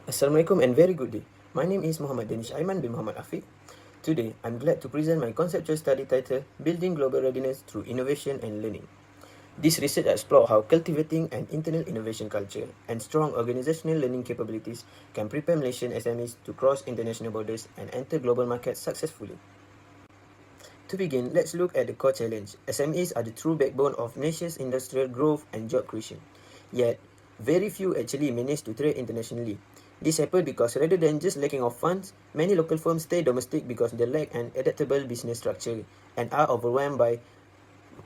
Assalamualaikum and very good day. My name is Muhammad Danish Aiman bin Muhammad Afiq. Today, I'm glad to present my conceptual study titled Building Global Readiness Through Innovation and Learning. This research explores how cultivating an internal innovation culture and strong organizational learning capabilities can prepare Malaysian SMEs to cross international borders and enter global markets successfully. To begin, let's look at the core challenge. SMEs are the true backbone of nation's industrial growth and job creation. Yet, very few actually manage to trade internationally. This happened because rather than just lacking of funds, many local firms stay domestic because they lack an adaptable business structure and are overwhelmed by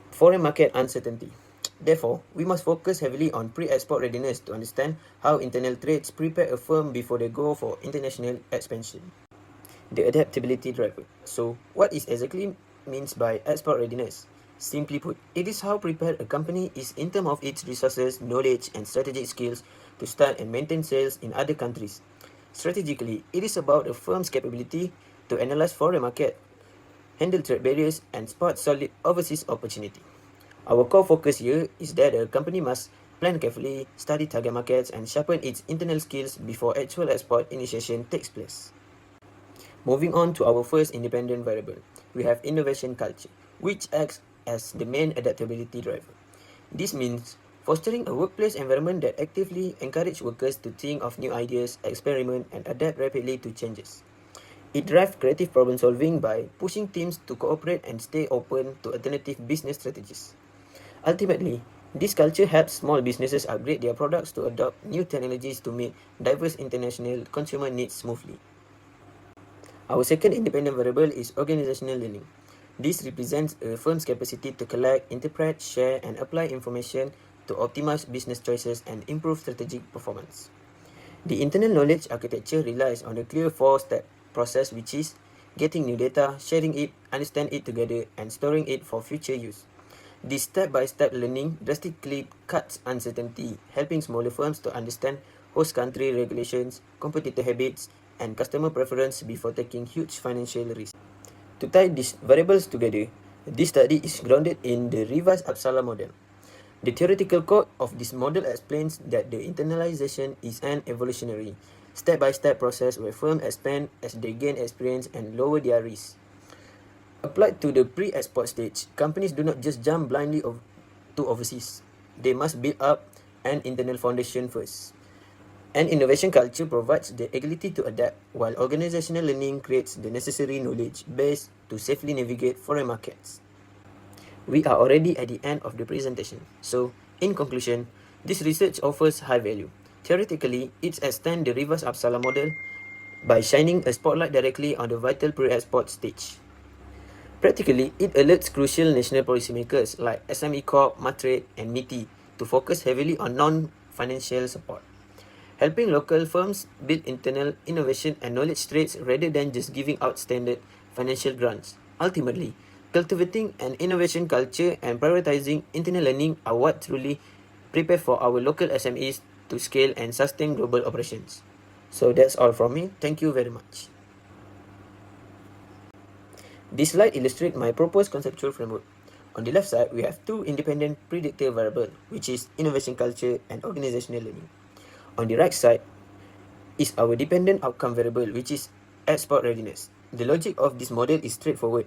foreign market uncertainty. Therefore, we must focus heavily on pre-export readiness to understand how internal trades prepare a firm before they go for international expansion. The adaptability driver. So, what is exactly means by export readiness? Simply put, it is how prepared a company is in terms of its resources, knowledge, and strategic skills to start and maintain sales in other countries. Strategically, it is about a firm's capability to analyze foreign market, handle trade barriers, and spot solid overseas opportunity. Our core focus here is that a company must plan carefully, study target markets, and sharpen its internal skills before actual export initiation takes place. Moving on to our first independent variable, we have innovation culture, which acts as the main adaptability driver. This means fostering a workplace environment that actively encourages workers to think of new ideas, experiment, and adapt rapidly to changes. It drives creative problem solving by pushing teams to cooperate and stay open to alternative business strategies. Ultimately, this culture helps small businesses upgrade their products to adopt new technologies to meet diverse international consumer needs smoothly. Our second independent variable is organizational learning. This represents a firm's capacity to collect, interpret, share, and apply information to optimize business choices and improve strategic performance. The internal knowledge architecture relies on a clear four-step process, which is getting new data, sharing it, understand it together, and storing it for future use. This step-by-step learning drastically cuts uncertainty, helping smaller firms to understand host country regulations, competitor habits, and customer preference before taking huge financial risks. To tie these variables together, this study is grounded in the revised Uppsala model. The theoretical core of this model explains that the internalization is an evolutionary, step-by-step process where firms expand as they gain experience and lower their risk. Applied to the pre-export stage, companies do not just jump blindly to overseas. They must build up an internal foundation first. An innovation culture provides the ability to adapt, while organizational learning creates the necessary knowledge base to safely navigate foreign markets. We are already at the end of the presentation. So, in conclusion, this research offers high value. Theoretically, it extends the reverse Uppsala model by shining a spotlight directly on the vital pre-export stage. Practically, it alerts crucial national policymakers like SME Corp, Matrade, and MITI to focus heavily on non-financial support, helping local firms build internal innovation and knowledge traits rather than just giving out standard financial grants. Ultimately, cultivating an innovation culture and prioritizing internal learning are what truly prepare for our local SMEs to scale and sustain global operations. So that's all from me. Thank you very much. This slide illustrates my proposed conceptual framework. On the left side, we have two independent predictor variables, which is innovation culture and organizational learning. On the right side is our dependent outcome variable, which is export readiness. The logic of this model is straightforward.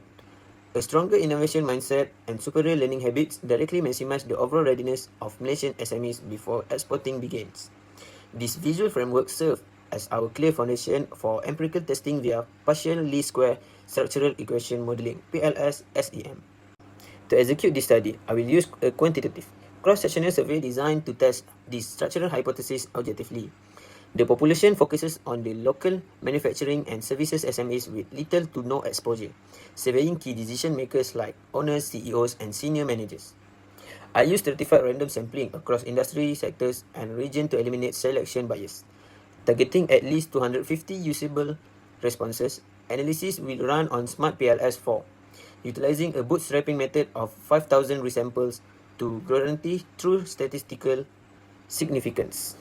A stronger innovation mindset and superior learning habits directly maximize the overall readiness of Malaysian SMEs before exporting begins. This visual framework serves as our clear foundation for empirical testing via partial least square structural equation modeling (PLS-SEM). To execute this study, I will use a quantitative cross-sectional survey designed to test this structural hypothesis objectively. The population focuses on the local manufacturing and services SMEs with little to no exposure, surveying key decision makers like owners, CEOs, and senior managers. I use stratified random sampling across industry sectors and region to eliminate selection bias. Targeting at least 250 usable responses, analysis will run on Smart PLS4, utilizing a bootstrapping method of 5,000 resamples to guarantee true statistical significance.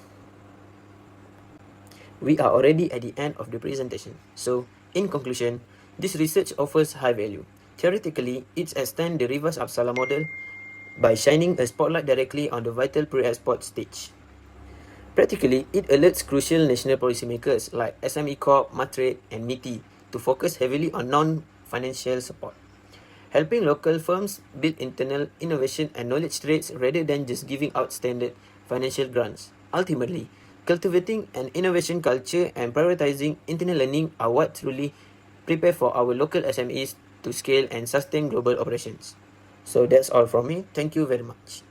We are already at the end of the presentation. So, in conclusion, this research offers high value. Theoretically, it extends the reverse Uppsala model by shining a spotlight directly on the vital pre-export stage. Practically, it alerts crucial national policymakers like SME Corp, Matrade, and MITI to focus heavily on non-financial support, helping local firms build internal innovation and knowledge trades rather than just giving out standard financial grants. Ultimately, cultivating an innovation culture and prioritizing internal learning are what truly prepare for our local SMEs to scale and sustain global operations. So that's all from me. Thank you very much.